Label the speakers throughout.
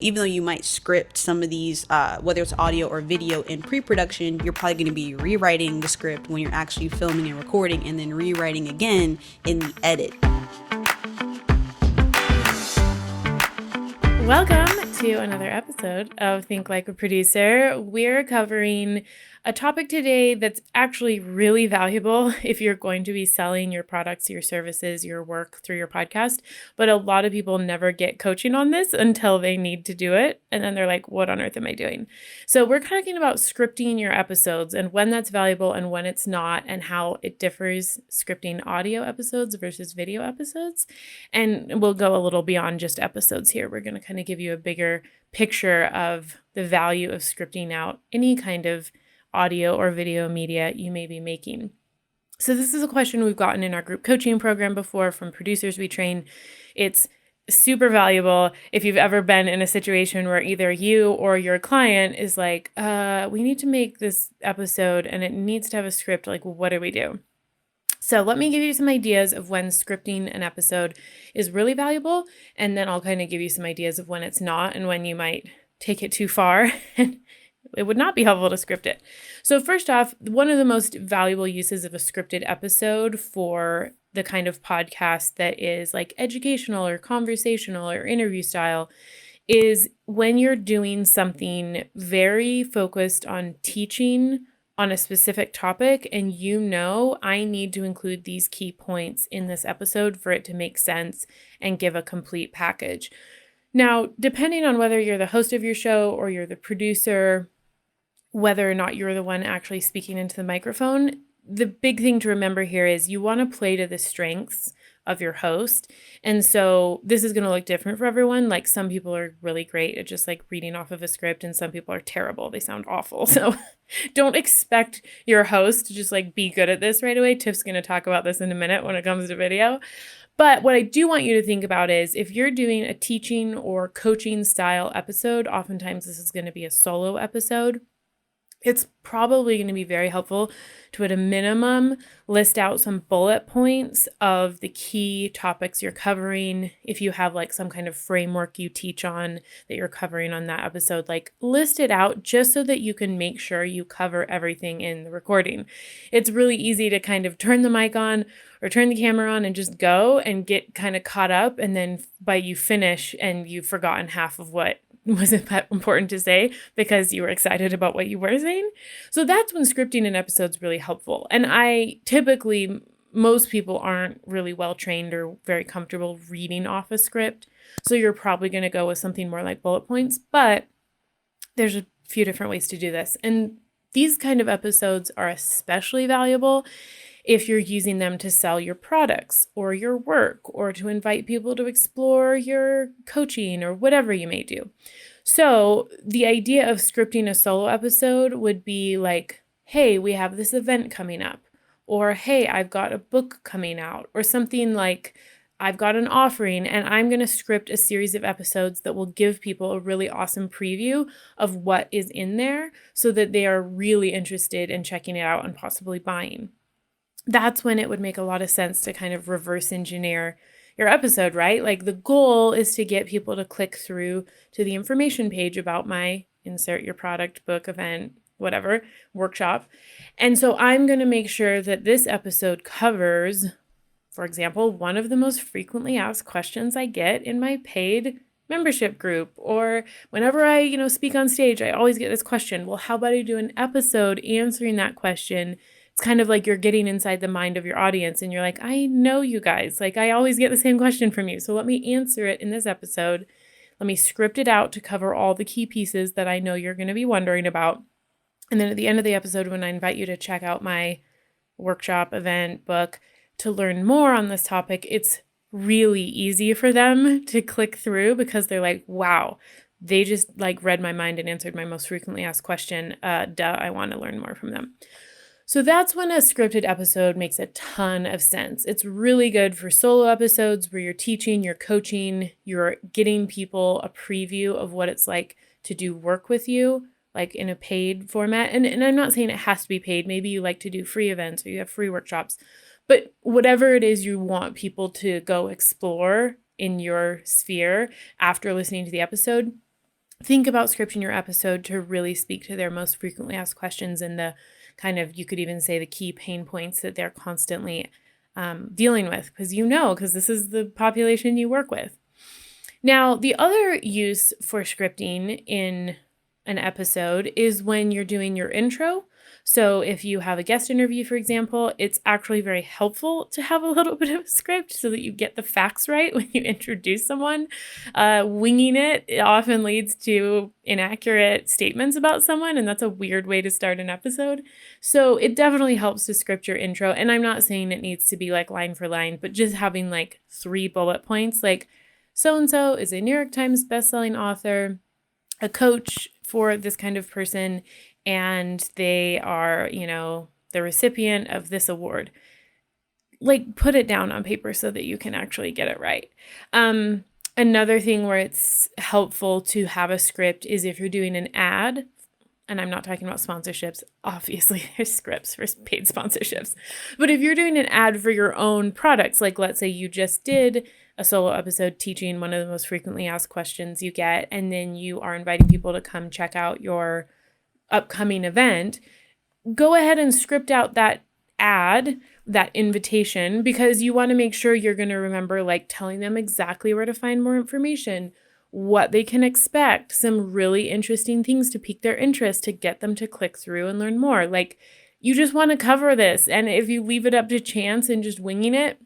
Speaker 1: Even though you might script some of these, whether it's audio or video in pre-production, you're probably going to be rewriting the script when you're actually filming and recording, and then rewriting again in the edit.
Speaker 2: Welcome to another episode of Think Like a Producer. We're covering a topic today that's actually really valuable if you're going to be selling your products, your services, your work through your podcast. But a lot of people never get coaching on this until they need to do it. And then they're like, what on earth am I doing? So we're talking about scripting your episodes and when that's valuable and when it's not, and how it differs scripting audio episodes versus video episodes. And we'll go a little beyond just episodes here. We're going to kind of give you a bigger picture of the value of scripting out any kind of audio or video media you may be making. So this is a question we've gotten in our group coaching program before from producers we train. It's super valuable if you've ever been in a situation where either you or your client is like, we need to make this episode and it needs to have a script. Like, what do we do? So let me give you some ideas of when scripting an episode is really valuable, and then I'll kind of give you some ideas of when it's not and when you might take it too far and it would not be helpful to script it. So first off, one of the most valuable uses of a scripted episode for the kind of podcast that is like educational or conversational or interview style is when you're doing something very focused on teaching on a specific topic, and I need to include these key points in this episode for it to make sense and give a complete package. Now, depending on whether you're the host of your show or you're the producer, whether or not you're the one actually speaking into the microphone, the big thing to remember here is you want to play to the strengths of your host. And so this is going to look different for everyone. Like some people are really great at just like reading off of a script, and some people are terrible. They sound awful. So don't expect your host to just like be good at this right away. Tiff's going to talk about this in a minute when it comes to video. But what I do want you to think about is if you're doing a teaching or coaching style episode, oftentimes this is going to be a solo episode. It's probably going to be very helpful to, at a minimum, list out some bullet points of the key topics you're covering. If you have like some kind of framework you teach on that you're covering on that episode, like list it out just so that you can make sure you cover everything in the recording. It's really easy to kind of turn the mic on or turn the camera on and just go and get kind of caught up. And then by you finish and you've forgotten half of what wasn't that important to say because you were excited about what you were saying. So that's when scripting an episode is really helpful. And most people aren't really well trained or very comfortable reading off a script. So you're probably going to go with something more like bullet points, but there's a few different ways to do this. And these kind of episodes are especially valuable if you're using them to sell your products or your work or to invite people to explore your coaching or whatever you may do. So the idea of scripting a solo episode would be like, hey, we have this event coming up, or hey, I've got a book coming out, or something like I've got an offering and I'm going to script a series of episodes that will give people a really awesome preview of what is in there so that they are really interested in checking it out and possibly buying. That's when it would make a lot of sense to kind of reverse engineer your episode, right? Like the goal is to get people to click through to the information page about my insert your product, book, event, whatever, workshop. And so I'm going to make sure that this episode covers, for example, one of the most frequently asked questions I get in my paid membership group, or whenever I, speak on stage, I always get this question. Well, how about I do an episode answering that question? It's kind of like you're getting inside the mind of your audience and you're like, I know you guys, like I always get the same question from you. So let me answer it in this episode. Let me script it out to cover all the key pieces that I know you're going to be wondering about. And then at the end of the episode, when I invite you to check out my workshop, event, book to learn more on this topic, it's really easy for them to click through because they're like, wow, they just like read my mind and answered my most frequently asked question. I want to learn more from them. So that's when a scripted episode makes a ton of sense. It's really good for solo episodes where you're teaching, you're coaching, you're getting people a preview of what it's like to do work with you, like in a paid format. And I'm not saying it has to be paid. Maybe you like to do free events or you have free workshops. But whatever it is you want people to go explore in your sphere after listening to the episode, think about scripting your episode to really speak to their most frequently asked questions and the kind of, you could even say, the key pain points that they're constantly dealing with, because this is the population you work with. Now, the other use for scripting in an episode is when you're doing your intro. So if you have a guest interview, for example, it's actually very helpful to have a little bit of a script so that you get the facts right when you introduce someone. Winging it often leads to inaccurate statements about someone, and that's a weird way to start an episode. So it definitely helps to script your intro. And I'm not saying it needs to be like line for line, but just having like 3 bullet points, like so-and-so is a New York Times bestselling author, a coach for this kind of person, and they are, the recipient of this award. Like, put it down on paper so that you can actually get it right. Another thing where it's helpful to have a script is if you're doing an ad, and I'm not talking about sponsorships. Obviously, there's scripts for paid sponsorships. But if you're doing an ad for your own products, like let's say you just did a solo episode teaching one of the most frequently asked questions you get, and then you are inviting people to come check out your upcoming event, go ahead and script out that ad, that invitation, because you want to make sure you're going to remember, like, telling them exactly where to find more information, what they can expect, some really interesting things to pique their interest, to get them to click through and learn more. Like, you just want to cover this. And if you leave it up to chance and just winging it,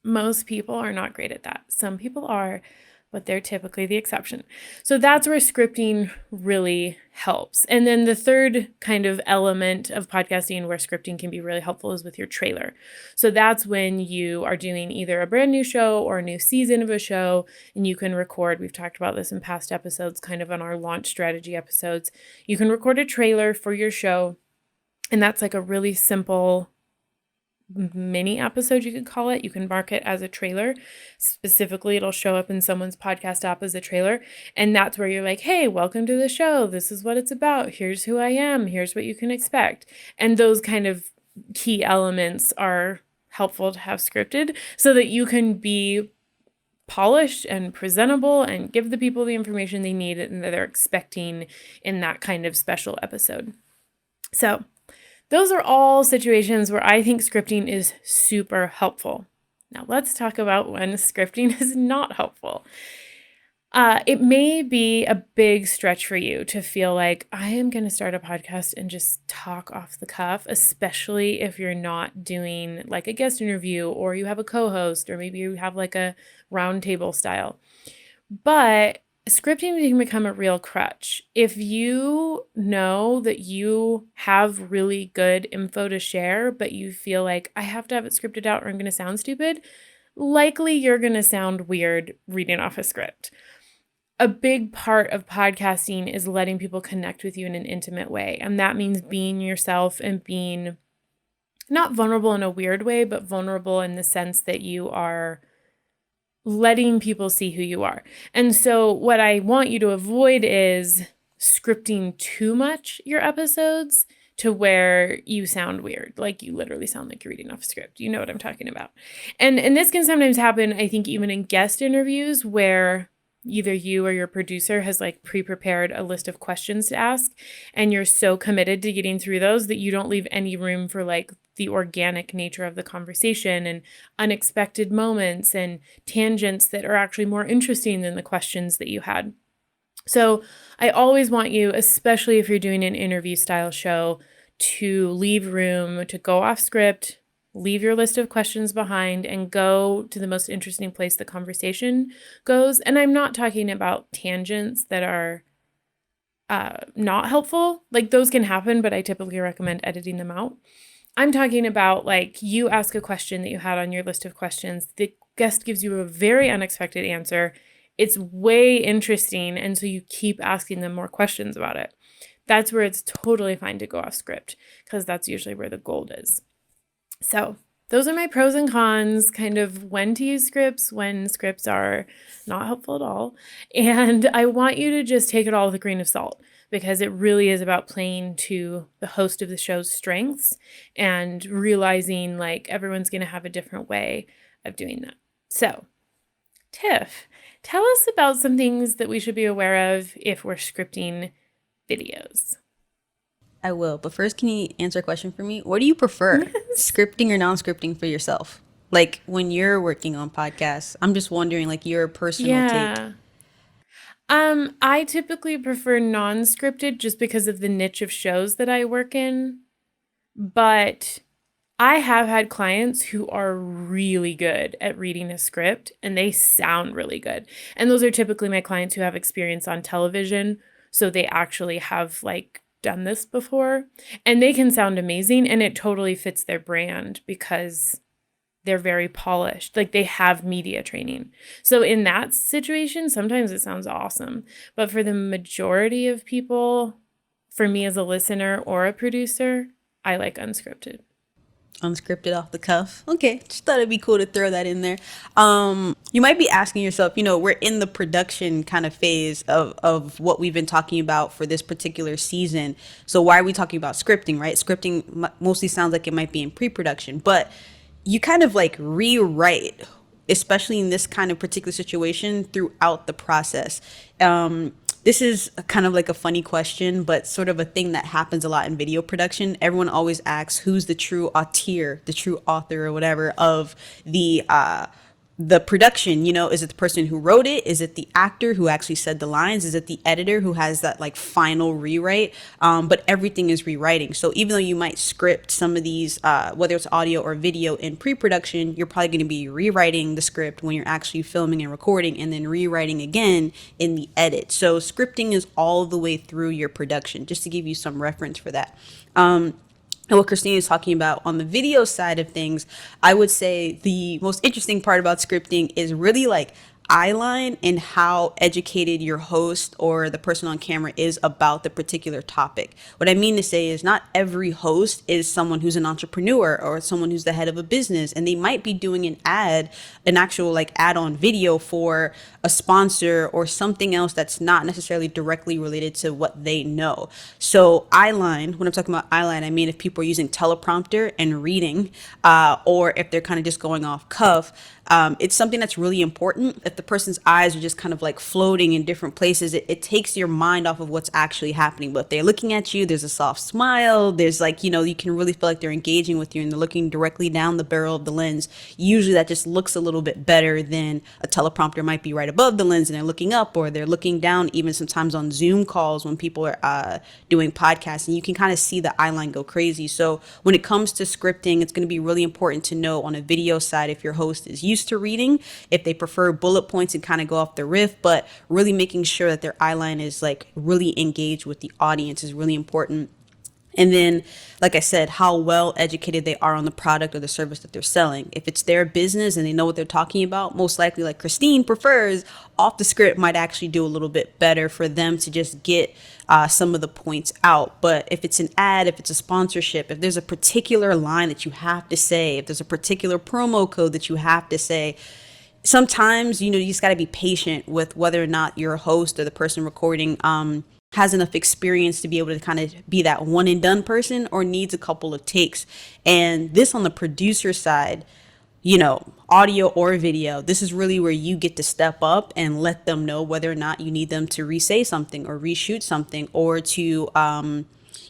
Speaker 2: most people are not great at that. Some people are, but they're typically the exception. So that's where scripting really helps. And then the third kind of element of podcasting where scripting can be really helpful is with your trailer. So that's when you are doing either a brand new show or a new season of a show, and you can record, we've talked about this in past episodes, kind of on our launch strategy episodes. You can record a trailer for your show, and that's like a really simple mini episode, you could call it. You can mark it as a trailer. Specifically, it'll show up in someone's podcast app as a trailer. And that's where you're like, hey, welcome to the show. This is what it's about. Here's who I am. Here's what you can expect. And those kind of key elements are helpful to have scripted so that you can be polished and presentable and give the people the information they need and that they're expecting in that kind of special episode. So those are all situations where I think scripting is super helpful. Now let's talk about when scripting is not helpful. It may be a big stretch for you to feel like, I am going to start a podcast and just talk off the cuff, especially if you're not doing like a guest interview or you have a co-host or maybe you have like a roundtable style. But scripting can become a real crutch. If you know that you have really good info to share, but you feel like I have to have it scripted out or I'm going to sound stupid, likely you're going to sound weird reading off a script. A big part of podcasting is letting people connect with you in an intimate way. And that means being yourself and being not vulnerable in a weird way, but vulnerable in the sense that you are letting people see who you are. And so what I want you to avoid is scripting too much your episodes to where you sound weird. Like you literally sound like you're reading off a script. You know what I'm talking about. And this can sometimes happen, I think, even in guest interviews where either you or your producer has like pre-prepared a list of questions to ask, and you're so committed to getting through those that you don't leave any room for like the organic nature of the conversation and unexpected moments and tangents that are actually more interesting than the questions that you had. So I always want you, especially if you're doing an interview style show, to leave room to go off script, leave your list of questions behind, and go to the most interesting place the conversation goes. And I'm not talking about tangents that are not helpful. Like those can happen, but I typically recommend editing them out. I'm talking about like you ask a question that you had on your list of questions. The guest gives you a very unexpected answer. It's way interesting. And so you keep asking them more questions about it. That's where it's totally fine to go off script because that's usually where the gold is. So those are my pros and cons, kind of when to use scripts, when scripts are not helpful at all. And I want you to just take it all with a grain of salt because it really is about playing to the host of the show's strengths and realizing like everyone's going to have a different way of doing that. So, Tiff, Tell us about some things that we should be aware of if we're scripting videos.
Speaker 1: I will, but first, can you answer a question for me? What do you prefer,
Speaker 2: Yes.
Speaker 1: scripting or non-scripting for yourself? Like when you're working on podcasts, I'm just wondering, like your personal take.
Speaker 2: Yeah. I typically prefer non-scripted just because of the niche of shows that I work in, but I have had clients who are really good at reading a script and they sound really good. And those are typically my clients who have experience on television, so they actually have like done this before and they can sound amazing and it totally fits their brand because they're very polished. Like they have media training. So in that situation, sometimes it sounds awesome. But for the majority of people, for me as a listener or a producer, I like unscripted.
Speaker 1: Unscripted off the cuff. Okay, just thought it'd be cool to throw that in there. You might be asking yourself, we're in the production kind of phase of what we've been talking about for this particular season. So why are we talking about scripting, right? Scripting mostly sounds like it might be in pre-production, but you kind of like rewrite, especially in this kind of particular situation, throughout the process. This is kind of like a funny question, but sort of a thing that happens a lot in video production. Everyone always asks who's the true auteur, the true author or whatever of the production. Is it the person who wrote it? Is it the actor who actually said the lines? Is it the editor who has that like final rewrite? But everything is rewriting. So even though you might script some of these, whether it's audio or video in pre-production, you're probably going to be rewriting the script when you're actually filming and recording, and then rewriting again in the edit. So scripting is all the way through your production, just to give you some reference for that. And what Christine is talking about on the video side of things, I would say the most interesting part about scripting is really like eyeline and how educated your host or the person on camera is about the particular topic. What I mean to say is not every host is someone who's an entrepreneur or someone who's the head of a business, and they might be doing an actual like add-on video for a sponsor or something else that's not necessarily directly related to what they know. So eyeline, when I'm talking about eyeline, I mean if people are using teleprompter and reading, or if they're kind of just going off cuff. It's something that's really important. If the person's eyes are just kind of like floating in different places, it takes your mind off of what's actually happening. But if they're looking at you, there's a soft smile, there's like, you can really feel like they're engaging with you and they're looking directly down the barrel of the lens. Usually that just looks a little bit better than a teleprompter might be right above the lens and they're looking up, or they're looking down, even sometimes on Zoom calls when people are doing podcasts, and you can kind of see the eyeline go crazy. So when it comes to scripting, it's going to be really important to know on a video side if your host is used to reading, if they prefer bullet points and kind of go off the riff, but really making sure that their eyeline is like really engaged with the audience is really important. And then, like I said, how well educated they are on the product or the service that they're selling. If it's their business and they know what they're talking about, most likely, like Christine prefers, off the script might actually do a little bit better for them to just get some of the points out. But if it's an ad, if it's a sponsorship, if there's a particular line that you have to say, if there's a particular promo code that you have to say, sometimes, you just got to be patient with whether or not your host or the person recording has enough experience to be able to kind of be that one and done person, or needs a couple of takes. And this on the producer side, audio or video, this is really where you get to step up and let them know whether or not you need them to re-say something or reshoot something, or to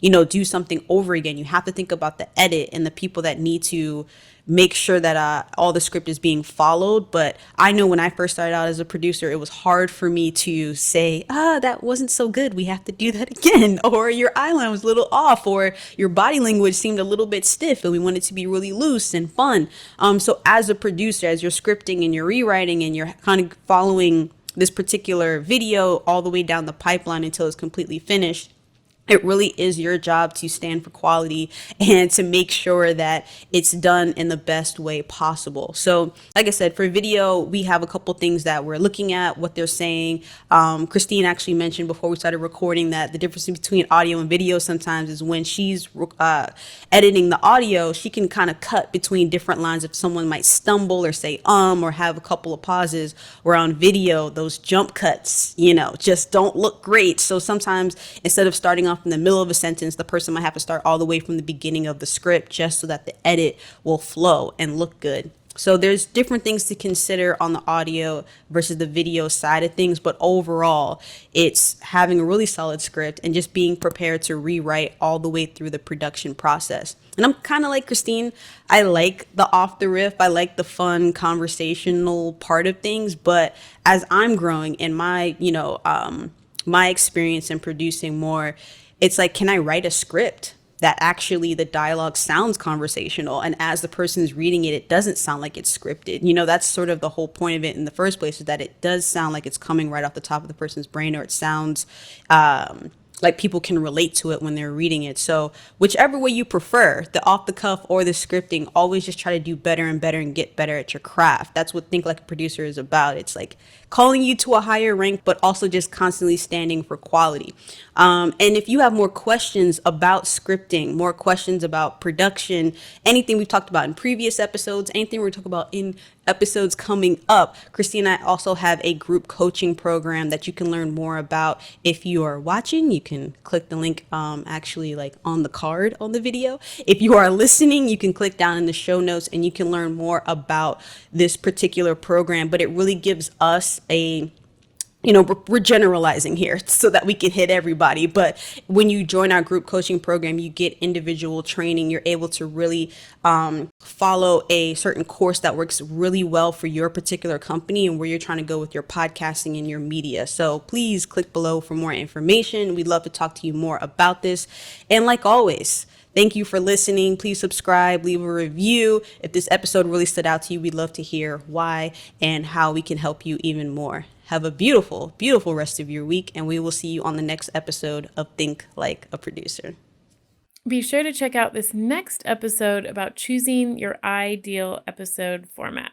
Speaker 1: do something over again. You have to think about the edit and the people that need to make sure that all the script is being followed. But I know when I first started out as a producer, it was hard for me to say, that wasn't so good, we have to do that again, or your eyeline was a little off, or your body language seemed a little bit stiff and we want it to be really loose and fun. So as a producer, as you're scripting and you're rewriting and you're kind of following this particular video all the way down the pipeline until it's completely finished, it really is your job to stand for quality and to make sure that it's done in the best way possible. So like I said, for video, we have a couple things that we're looking at, what they're saying. Christine actually mentioned before we started recording that the difference between audio and video sometimes is when she's editing the audio, she can kind of cut between different lines if someone might stumble or say or have a couple of pauses, where on video, those jump cuts, just don't look great. So sometimes instead of starting off in the middle of a sentence, the person might have to start all the way from the beginning of the script just so that the edit will flow and look good. So there's different things to consider on the audio versus the video side of things, but overall, it's having a really solid script and just being prepared to rewrite all the way through the production process. And I'm kind of like Christine. I like the off the riff. I like the fun conversational part of things. But as I'm growing in my, my experience in producing more, it's like, can I write a script that actually the dialogue sounds conversational, and as the person's reading it, it doesn't sound like it's scripted? That's sort of the whole point of it in the first place, is that it does sound like it's coming right off the top of the person's brain, or it sounds like people can relate to it when they're reading it. So whichever way you prefer, the off the cuff or the scripting, always just try to do better and better and get better at your craft. That's what Think Like a Producer is about. It's like calling you to a higher rank, but also just constantly standing for quality. And if you have more questions about scripting, more questions about production, anything we've talked about in previous episodes, anything we're talking about in episodes coming up, Christine and I also have a group coaching program that you can learn more about. If you are watching, you can click the link actually like on the card on the video. If you are listening, you can click down in the show notes and you can learn more about this particular program. But it really gives us a we're generalizing here so that we can hit everybody. But when you join our group coaching program, you get individual training. You're able to really follow a certain course that works really well for your particular company and where you're trying to go with your podcasting and your media. So please click below for more information. We'd love to talk to you more about this. And like always, thank you for listening. Please subscribe, leave a review. If this episode really stood out to you, we'd love to hear why and how we can help you even more. Have a beautiful, beautiful rest of your week, and we will see you on the next episode of Think Like a Producer.
Speaker 2: Be sure to check out this next episode about choosing your ideal episode format.